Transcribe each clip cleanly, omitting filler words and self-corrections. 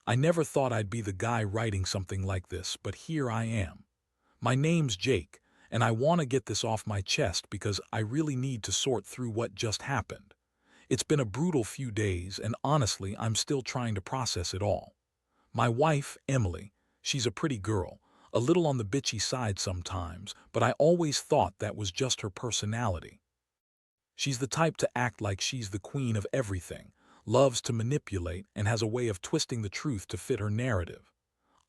I never thought I'd be the guy writing something like this, but here I am. My name's Jake, and I want to get this off my chest because I really need to sort through what just happened. It's been a brutal few days, and honestly, I'm still trying to process it all. My wife, Emily, she's a pretty girl, a little on the bitchy side sometimes, but I always thought that was just her personality. She's the type to act like she's the queen of everything, loves to manipulate, and has a way of twisting the truth to fit her narrative.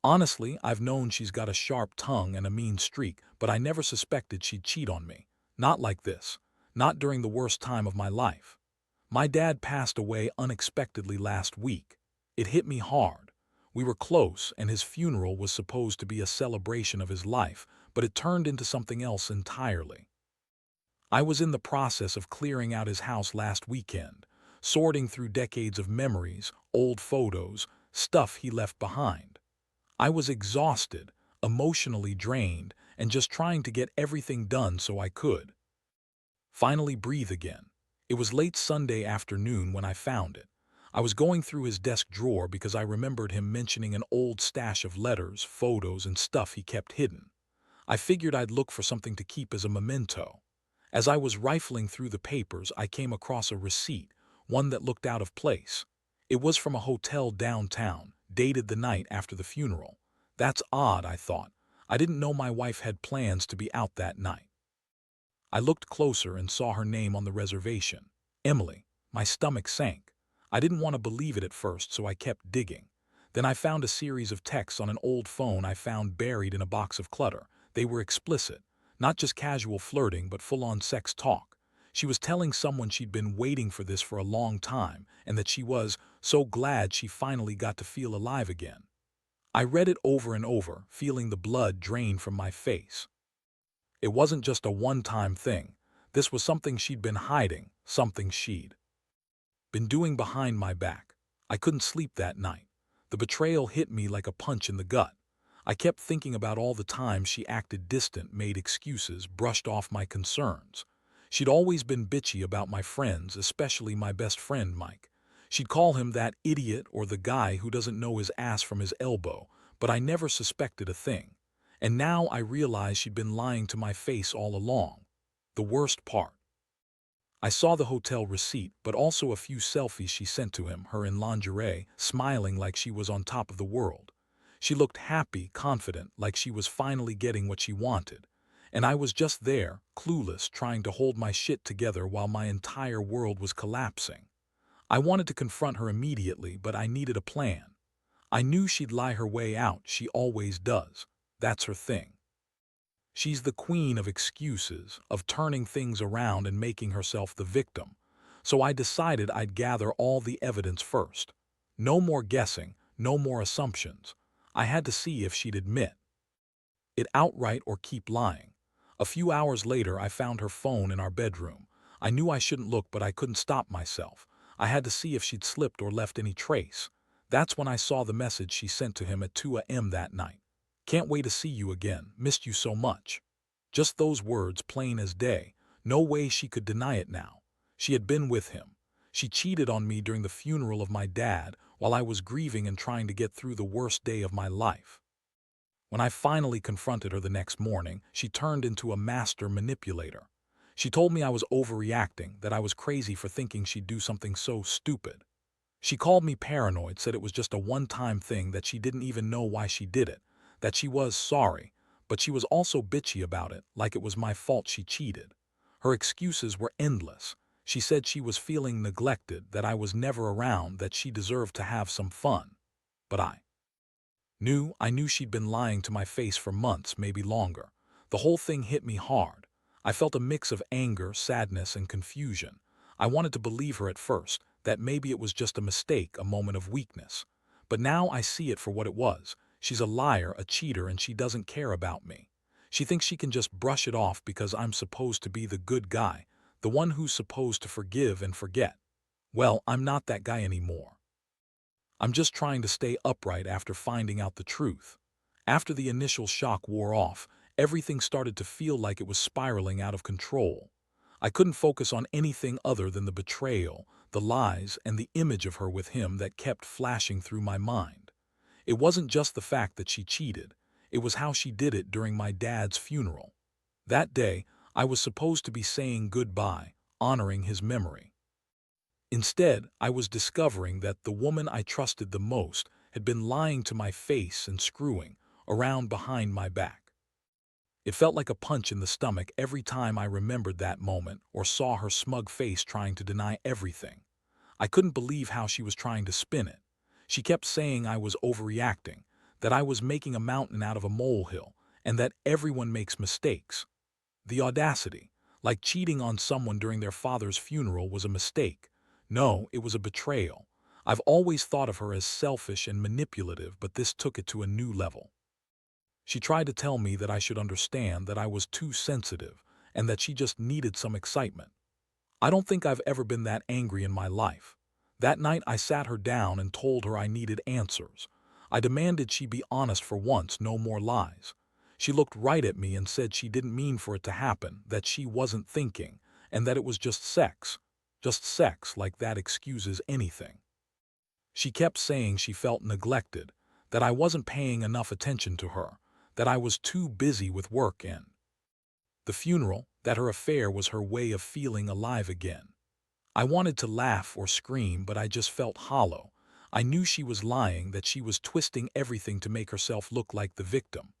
Honestly, I've known she's got a sharp tongue and a mean streak, but I never suspected she'd cheat on me. Not like this. Not during the worst time of my life. My dad passed away unexpectedly last week. It hit me hard. We were close, and his funeral was supposed to be a celebration of his life, but it turned into something else entirely. I was in the process of clearing out his house last weekend, sorting through decades of memories, old photos, stuff he left behind. I was exhausted, emotionally drained, and just trying to get everything done so I could finally breathe again. It was late Sunday afternoon when I found it. I was going through his desk drawer because I remembered him mentioning an old stash of letters, photos, and stuff he kept hidden. I figured I'd look for something to keep as a memento. As I was rifling through the papers, I came across a receipt, one that looked out of place. It was from a hotel downtown, dated the night after the funeral. That's odd, I thought. I didn't know my wife had plans to be out that night. I looked closer and saw her name on the reservation. Emily. My stomach sank. I didn't want to believe it at first, so I kept digging. Then I found a series of texts on an old phone I found buried in a box of clutter. They were explicit. Not just casual flirting, but full-on sex talk. She was telling someone she'd been waiting for this for a long time, and that she was so glad she finally got to feel alive again. I read it over and over, feeling the blood drain from my face. It wasn't just a one-time thing. This was something she'd been hiding, something she'd been doing behind my back. I couldn't sleep that night. The betrayal hit me like a punch in the gut. I kept thinking about all the times she acted distant, made excuses, brushed off my concerns. She'd always been bitchy about my friends, especially my best friend, Mike. She'd call him that idiot or the guy who doesn't know his ass from his elbow, but I never suspected a thing. And now I realized she'd been lying to my face all along. The worst part. I saw the hotel receipt, but also a few selfies she sent to him, her in lingerie, smiling like she was on top of the world. She looked happy, confident, like she was finally getting what she wanted. And I was just there, clueless, trying to hold my shit together while my entire world was collapsing. I wanted to confront her immediately, but I needed a plan. I knew she'd lie her way out, she always does. That's her thing. She's the queen of excuses, of turning things around and making herself the victim. So I decided I'd gather all the evidence first. No more guessing, no more assumptions. I had to see if she'd admit it outright or keep lying. A few hours later, I found her phone in our bedroom. I knew I shouldn't look, but I couldn't stop myself. I had to see if she'd slipped or left any trace. That's when I saw the message she sent to him at 2 a.m. that night. Can't wait to see you again. Missed you so much. Just those words, plain as day. No way she could deny it now. She had been with him. She cheated on me during the funeral of my dad while I was grieving and trying to get through the worst day of my life. When I finally confronted her the next morning, she turned into a master manipulator. She told me I was overreacting, that I was crazy for thinking she'd do something so stupid. She called me paranoid, said it was just a one-time thing, that she didn't even know why she did it, that she was sorry, but she was also bitchy about it, like it was my fault she cheated. Her excuses were endless. She said she was feeling neglected, that I was never around, that she deserved to have some fun. But I knew she'd been lying to my face for months, maybe longer. The whole thing hit me hard. I felt a mix of anger, sadness, and confusion. I wanted to believe her at first, that maybe it was just a mistake, a moment of weakness. But now I see it for what it was. She's a liar, a cheater, and she doesn't care about me. She thinks she can just brush it off because I'm supposed to be the good guy, the one who's supposed to forgive and forget. Well, I'm not that guy anymore. I'm just trying to stay upright after finding out the truth. After the initial shock wore off, everything started to feel like it was spiraling out of control. I couldn't focus on anything other than the betrayal, the lies, and the image of her with him that kept flashing through my mind. It wasn't just the fact that she cheated, it was how she did it during my dad's funeral. That day, I was supposed to be saying goodbye, honoring his memory. Instead, I was discovering that the woman I trusted the most had been lying to my face and screwing around behind my back. It felt like a punch in the stomach every time I remembered that moment or saw her smug face trying to deny everything. I couldn't believe how she was trying to spin it. She kept saying I was overreacting, that I was making a mountain out of a molehill, and that everyone makes mistakes. The audacity, like cheating on someone during their father's funeral, was a mistake. No, it was a betrayal. I've always thought of her as selfish and manipulative, but this took it to a new level. She tried to tell me that I should understand that I was too sensitive and that she just needed some excitement. I don't think I've ever been that angry in my life. That night I sat her down and told her I needed answers. I demanded she be honest for once, no more lies. She looked right at me and said she didn't mean for it to happen, that she wasn't thinking, and that it was just sex. Just sex, like that excuses anything. She kept saying she felt neglected, that I wasn't paying enough attention to her, that I was too busy with work and the funeral, that her affair was her way of feeling alive again. I wanted to laugh or scream, but I just felt hollow. I knew she was lying, that she was twisting everything to make herself look like the victim.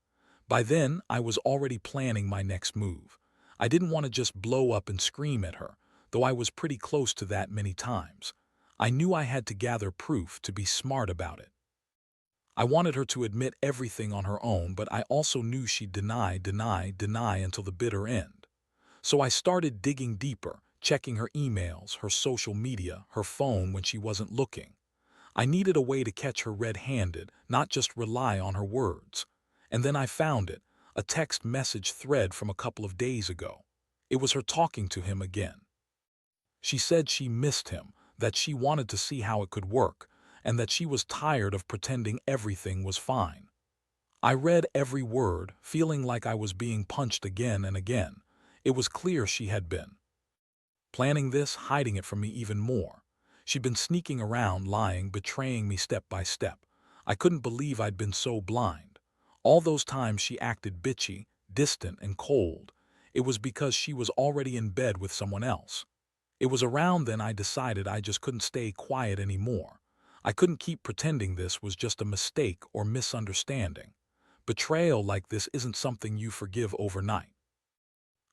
By then, I was already planning my next move. I didn't want to just blow up and scream at her, though I was pretty close to that many times. I knew I had to gather proof, to be smart about it. I wanted her to admit everything on her own, but I also knew she'd deny until the bitter end. So I started digging deeper, checking her emails, her social media, her phone when she wasn't looking. I needed a way to catch her red-handed, not just rely on her words. And then I found it, a text message thread from a couple of days ago. It was her talking to him again. She said she missed him, that she wanted to see how it could work, and that she was tired of pretending everything was fine. I read every word, feeling like I was being punched again and again. It was clear she had been planning this, hiding it from me even more. She'd been sneaking around, lying, betraying me step by step. I couldn't believe I'd been so blind. All those times she acted bitchy, distant, and cold. It was because she was already in bed with someone else. It was around then I decided I just couldn't stay quiet anymore. I couldn't keep pretending this was just a mistake or misunderstanding. Betrayal like this isn't something you forgive overnight.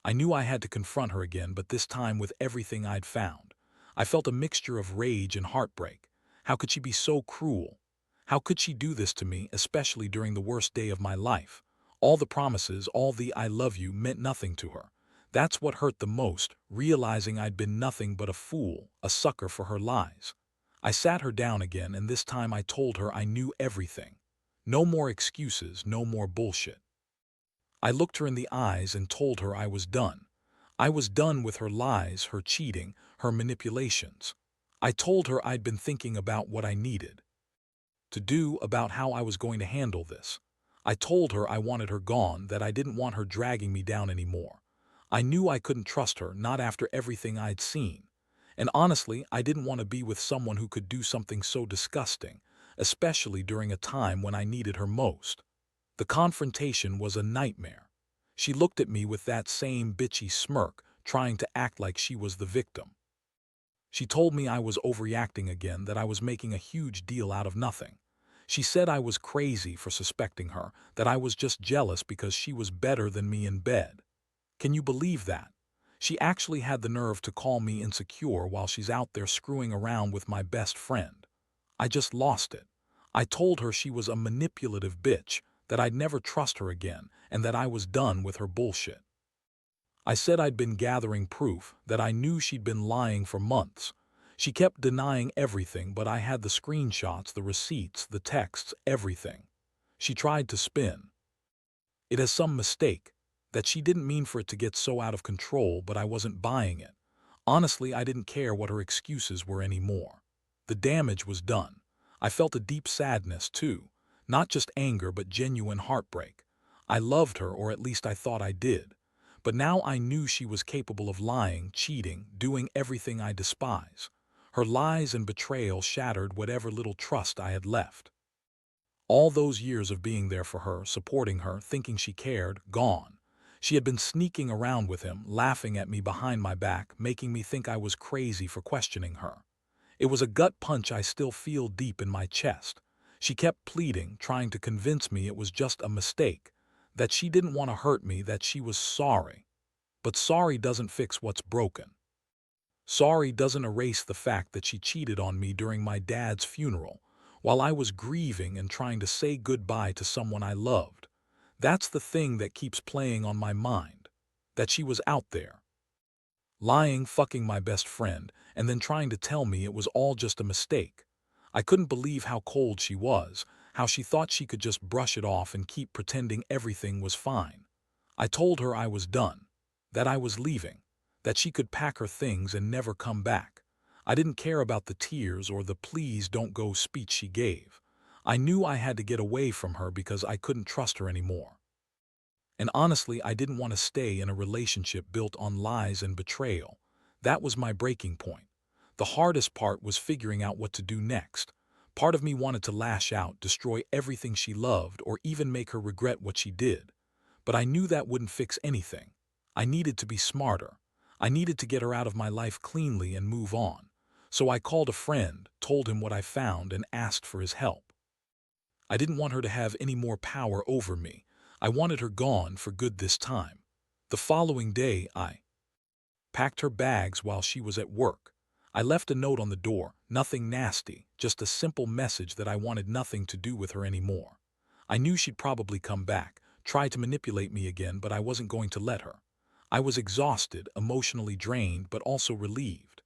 I knew I had to confront her again, but this time with everything I'd found. I felt a mixture of rage and heartbreak. How could she be so cruel? How could she do this to me, especially during the worst day of my life? All the promises, all the "I love you" meant nothing to her. That's what hurt the most, realizing I'd been nothing but a fool, a sucker for her lies. I sat her down again, and this time I told her I knew everything. No more excuses, no more bullshit. I looked her in the eyes and told her I was done. I was done with her lies, her cheating, her manipulations. I told her I'd been thinking about what I needed to do, about how I was going to handle this. I told her I wanted her gone, that I didn't want her dragging me down anymore. I knew I couldn't trust her, not after everything I'd seen. And honestly, I didn't want to be with someone who could do something so disgusting, especially during a time when I needed her most. The confrontation was a nightmare. She looked at me with that same bitchy smirk, trying to act like she was the victim. She told me I was overreacting again, that I was making a huge deal out of nothing. She said I was crazy for suspecting her, that I was just jealous because she was better than me in bed. Can you believe that? She actually had the nerve to call me insecure while she's out there screwing around with my best friend. I just lost it. I told her she was a manipulative bitch, that I'd never trust her again, and that I was done with her bullshit. I said I'd been gathering proof, that I knew she'd been lying for months. She kept denying everything, but I had the screenshots, the receipts, the texts, everything. She tried to spin it as some mistake, that she didn't mean for it to get so out of control, but I wasn't buying it. Honestly, I didn't care what her excuses were anymore. The damage was done. I felt a deep sadness, too. Not just anger, but genuine heartbreak. I loved her, or at least I thought I did. But now I knew she was capable of lying, cheating, doing everything I despise. Her lies and betrayal shattered whatever little trust I had left. All those years of being there for her, supporting her, thinking she cared, gone. She had been sneaking around with him, laughing at me behind my back, making me think I was crazy for questioning her. It was a gut punch I still feel deep in my chest. She kept pleading, trying to convince me it was just a mistake, that she didn't want to hurt me, that she was sorry. But sorry doesn't fix what's broken. Sorry doesn't erase the fact that she cheated on me during my dad's funeral, while I was grieving and trying to say goodbye to someone I loved. That's the thing that keeps playing on my mind. That she was out there, lying, fucking my best friend, and then trying to tell me it was all just a mistake. I couldn't believe how cold she was, how she thought she could just brush it off and keep pretending everything was fine. I told her I was done, that I was leaving, that she could pack her things and never come back. I didn't care about the tears or the please don't go speech she gave. I knew I had to get away from her because I couldn't trust her anymore. And honestly, I didn't want to stay in a relationship built on lies and betrayal. That was my breaking point. The hardest part was figuring out what to do next. Part of me wanted to lash out, destroy everything she loved, or even make her regret what she did. But I knew that wouldn't fix anything. I needed to be smarter. I needed to get her out of my life cleanly and move on. So I called a friend, told him what I found, and asked for his help. I didn't want her to have any more power over me. I wanted her gone for good this time. The following day, I packed her bags while she was at work. I left a note on the door, nothing nasty, just a simple message that I wanted nothing to do with her anymore. I knew she'd probably come back, try to manipulate me again, but I wasn't going to let her. I was exhausted, emotionally drained, but also relieved.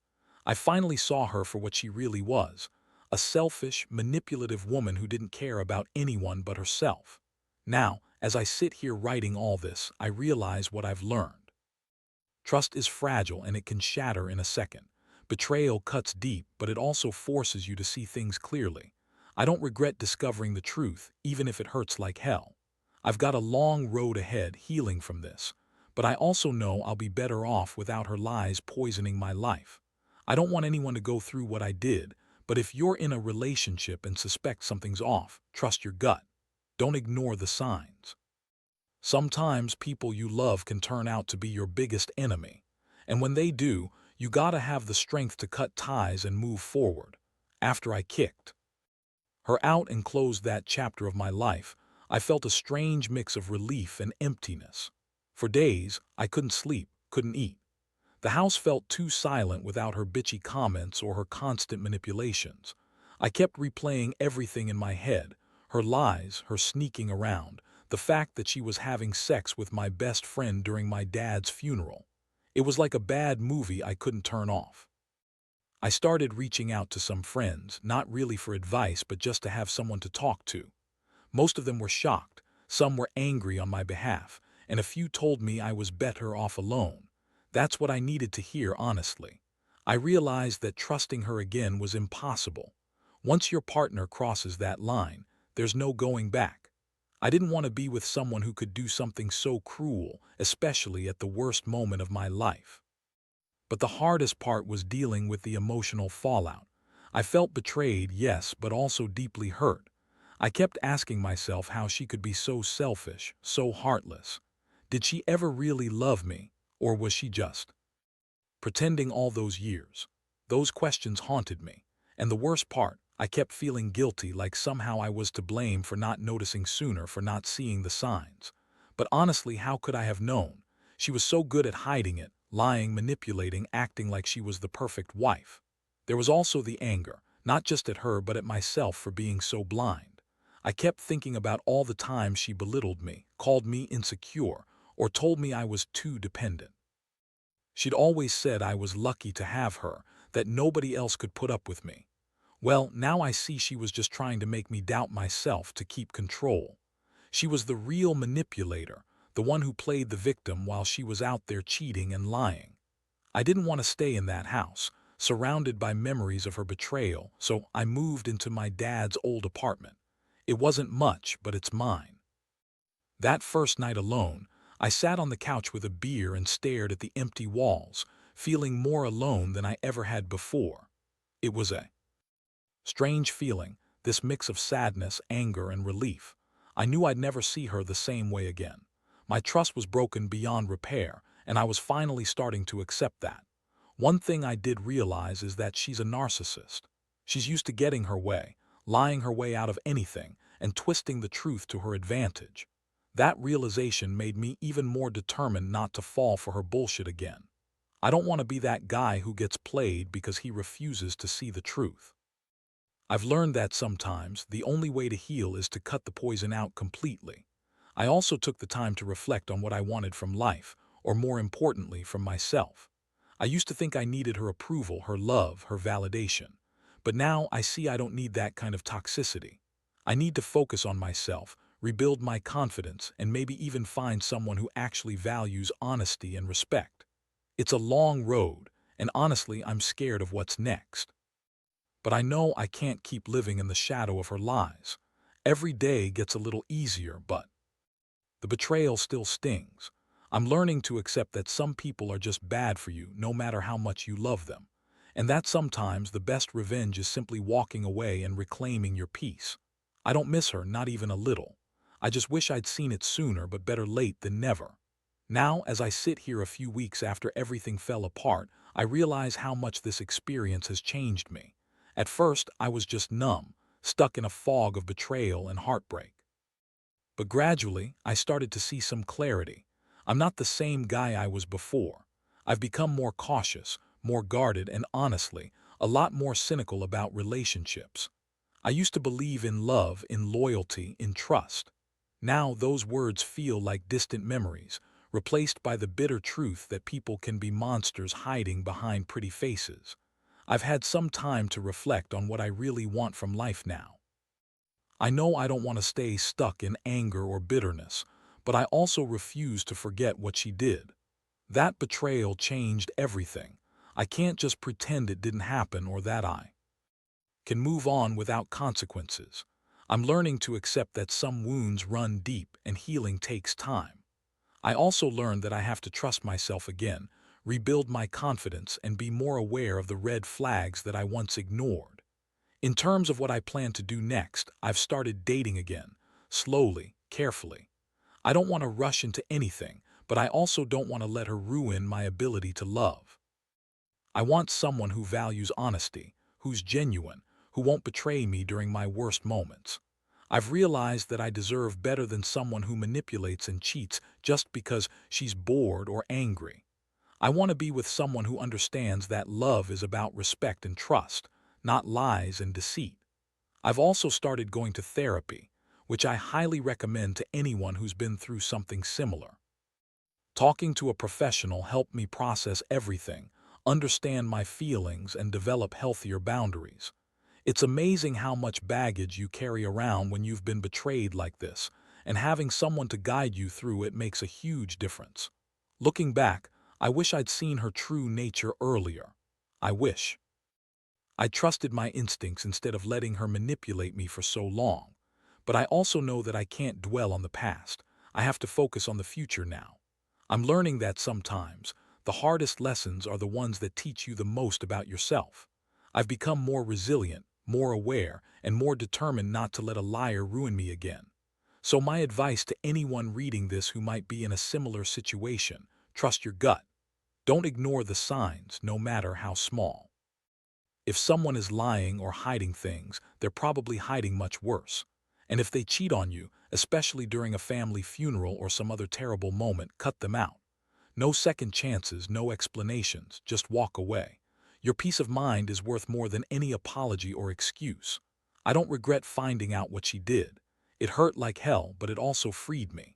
I finally saw her for what she really was, a selfish, manipulative woman who didn't care about anyone but herself. Now, as I sit here writing all this, I realize what I've learned. Trust is fragile and it can shatter in a second. Betrayal cuts deep, but it also forces you to see things clearly. I don't regret discovering the truth, even if it hurts like hell. I've got a long road ahead healing from this, but I also know I'll be better off without her lies poisoning my life. I don't want anyone to go through what I did, but if you're in a relationship and suspect something's off, trust your gut. Don't ignore the signs. Sometimes people you love can turn out to be your biggest enemy. And when they do, you gotta have the strength to cut ties and move forward. After I kicked her out and closed that chapter of my life, I felt a strange mix of relief and emptiness. For days, I couldn't sleep, couldn't eat. The house felt too silent without her bitchy comments or her constant manipulations. I kept replaying everything in my head, her lies, her sneaking around, the fact that she was having sex with my best friend during my dad's funeral. It was like a bad movie I couldn't turn off. I started reaching out to some friends, not really for advice but just to have someone to talk to. Most of them were shocked, some were angry on my behalf, and a few told me I was better off alone. That's what I needed to hear, honestly. I realized that trusting her again was impossible. Once your partner crosses that line, there's no going back. I didn't want to be with someone who could do something so cruel, especially at the worst moment of my life. But the hardest part was dealing with the emotional fallout. I felt betrayed, yes, but also deeply hurt. I kept asking myself how she could be so selfish, so heartless. Did she ever really love me, or was she just pretending all those years? Those questions haunted me. And the worst part, I kept feeling guilty, like somehow I was to blame for not noticing sooner, for not seeing the signs. But honestly, how could I have known? She was so good at hiding it, lying, manipulating, acting like she was the perfect wife. There was also the anger, not just at her but at myself for being so blind. I kept thinking about all the times she belittled me, called me insecure, or told me I was too dependent. She'd always said I was lucky to have her, that nobody else could put up with me. Well, now I see she was just trying to make me doubt myself to keep control. She was the real manipulator, the one who played the victim while she was out there cheating and lying. I didn't want to stay in that house, surrounded by memories of her betrayal, so I moved into my dad's old apartment. It wasn't much, but it's mine. That first night alone, I sat on the couch with a beer and stared at the empty walls, feeling more alone than I ever had before. It was a strange feeling, this mix of sadness, anger, and relief. I knew I'd never see her the same way again. My trust was broken beyond repair, and I was finally starting to accept that. One thing I did realize is that she's a narcissist. She's used to getting her way, lying her way out of anything, and twisting the truth to her advantage. That realization made me even more determined not to fall for her bullshit again. I don't want to be that guy who gets played because he refuses to see the truth. I've learned that sometimes the only way to heal is to cut the poison out completely. I also took the time to reflect on what I wanted from life, or more importantly, from myself. I used to think I needed her approval, her love, her validation. But now I see I don't need that kind of toxicity. I need to focus on myself, rebuild my confidence, and maybe even find someone who actually values honesty and respect. It's a long road, and honestly, I'm scared of what's next. But I know I can't keep living in the shadow of her lies. Every day gets a little easier, but the betrayal still stings. I'm learning to accept that some people are just bad for you, no matter how much you love them. And that sometimes the best revenge is simply walking away and reclaiming your peace. I don't miss her, not even a little. I just wish I'd seen it sooner, but better late than never. Now, as I sit here a few weeks after everything fell apart, I realize how much this experience has changed me. At first, I was just numb, stuck in a fog of betrayal and heartbreak. But gradually, I started to see some clarity. I'm not the same guy I was before. I've become more cautious, more guarded, and honestly, a lot more cynical about relationships. I used to believe in love, in loyalty, in trust. Now those words feel like distant memories, replaced by the bitter truth that people can be monsters hiding behind pretty faces. I've had some time to reflect on what I really want from life now. I know I don't want to stay stuck in anger or bitterness, but I also refuse to forget what she did. That betrayal changed everything. I can't just pretend it didn't happen or that I can move on without consequences. I'm learning to accept that some wounds run deep and healing takes time. I also learned that I have to trust myself again, rebuild my confidence, and be more aware of the red flags that I once ignored. In terms of what I plan to do next, I've started dating again, slowly, carefully. I don't want to rush into anything, but I also don't want to let her ruin my ability to love. I want someone who values honesty, who's genuine, who won't betray me during my worst moments. I've realized that I deserve better than someone who manipulates and cheats just because she's bored or angry. I want to be with someone who understands that love is about respect and trust, not lies and deceit. I've also started going to therapy, which I highly recommend to anyone who's been through something similar. Talking to a professional helped me process everything, understand my feelings, and develop healthier boundaries. It's amazing how much baggage you carry around when you've been betrayed like this, and having someone to guide you through it makes a huge difference. Looking back, I wish I'd seen her true nature earlier. I wish I trusted my instincts instead of letting her manipulate me for so long. But I also know that I can't dwell on the past. I have to focus on the future now. I'm learning that sometimes the hardest lessons are the ones that teach you the most about yourself. I've become more resilient, more aware, and more determined not to let a liar ruin me again. So my advice to anyone reading this who might be in a similar situation: trust your gut. Don't ignore the signs, no matter how small. If someone is lying or hiding things, they're probably hiding much worse. And if they cheat on you, especially during a family funeral or some other terrible moment, cut them out. No second chances, no explanations, just walk away. Your peace of mind is worth more than any apology or excuse. I don't regret finding out what she did. It hurt like hell, but it also freed me.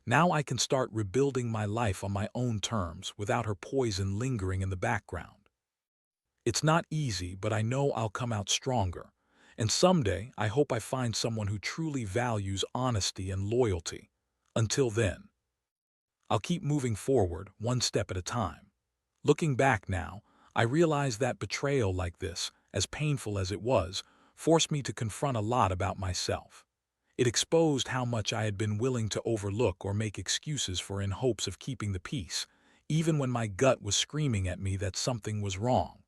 Now I can start rebuilding my life on my own terms without her poison lingering in the background. It's not easy, but I know I'll come out stronger. And someday, I hope I find someone who truly values honesty and loyalty. Until then, I'll keep moving forward, one step at a time. Looking back now, I realize that betrayal like this, as painful as it was, forced me to confront a lot about myself. It exposed how much I had been willing to overlook or make excuses for in hopes of keeping the peace, even when my gut was screaming at me that something was wrong.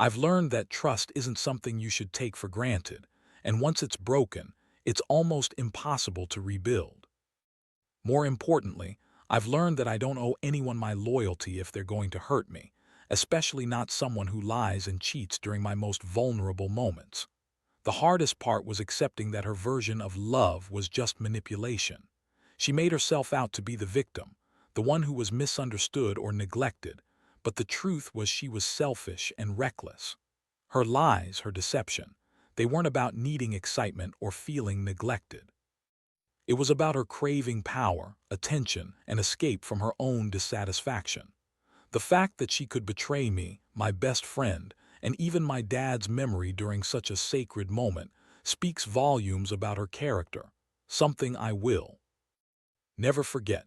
I've learned that trust isn't something you should take for granted, and once it's broken, it's almost impossible to rebuild. More importantly, I've learned that I don't owe anyone my loyalty if they're going to hurt me, especially not someone who lies and cheats during my most vulnerable moments. The hardest part was accepting that her version of love was just manipulation. She made herself out to be the victim, the one who was misunderstood or neglected, but the truth was she was selfish and reckless. Her lies, her deception, they weren't about needing excitement or feeling neglected. It was about her craving power, attention, and escape from her own dissatisfaction. The fact that she could betray me, my best friend, and even my dad's memory during such a sacred moment speaks volumes about her character, something I will never forget.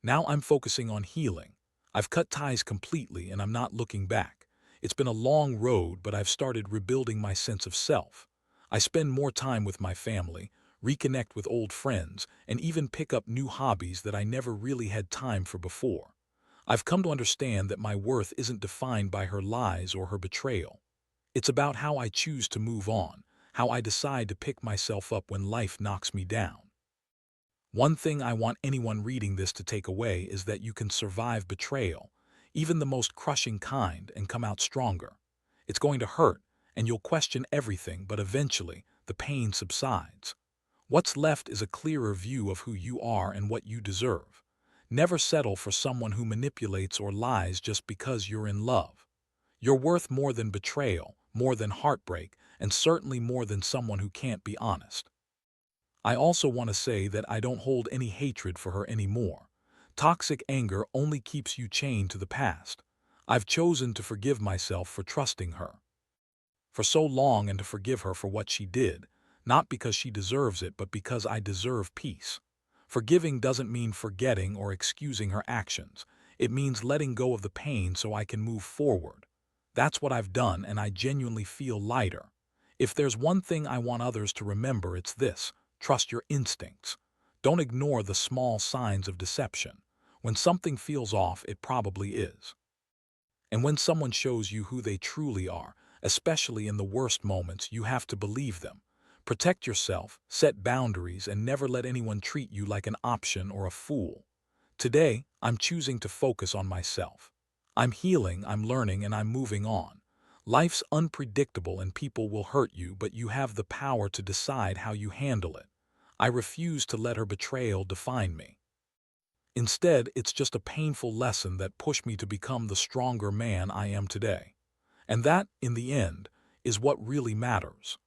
Now I'm focusing on healing. I've cut ties completely and I'm not looking back. It's been a long road, but I've started rebuilding my sense of self. I spend more time with my family, reconnect with old friends, and even pick up new hobbies that I never really had time for before. I've come to understand that my worth isn't defined by her lies or her betrayal. It's about how I choose to move on, how I decide to pick myself up when life knocks me down. One thing I want anyone reading this to take away is that you can survive betrayal, even the most crushing kind, and come out stronger. It's going to hurt, and you'll question everything, but eventually, the pain subsides. What's left is a clearer view of who you are and what you deserve. Never settle for someone who manipulates or lies just because you're in love. You're worth more than betrayal, more than heartbreak, and certainly more than someone who can't be honest. I also want to say that I don't hold any hatred for her anymore. Toxic anger only keeps you chained to the past. I've chosen to forgive myself for trusting her for so long and to forgive her for what she did, not because she deserves it, but because I deserve peace. Forgiving doesn't mean forgetting or excusing her actions. It means letting go of the pain so I can move forward. That's what I've done, and I genuinely feel lighter. If there's one thing I want others to remember, it's this: trust your instincts. Don't ignore the small signs of deception. When something feels off, it probably is. And when someone shows you who they truly are, especially in the worst moments, you have to believe them. Protect yourself, set boundaries, and never let anyone treat you like an option or a fool. Today, I'm choosing to focus on myself. I'm healing, I'm learning, and I'm moving on. Life's unpredictable and people will hurt you, but you have the power to decide how you handle it. I refuse to let her betrayal define me. Instead, it's just a painful lesson that pushed me to become the stronger man I am today. And that, in the end, is what really matters.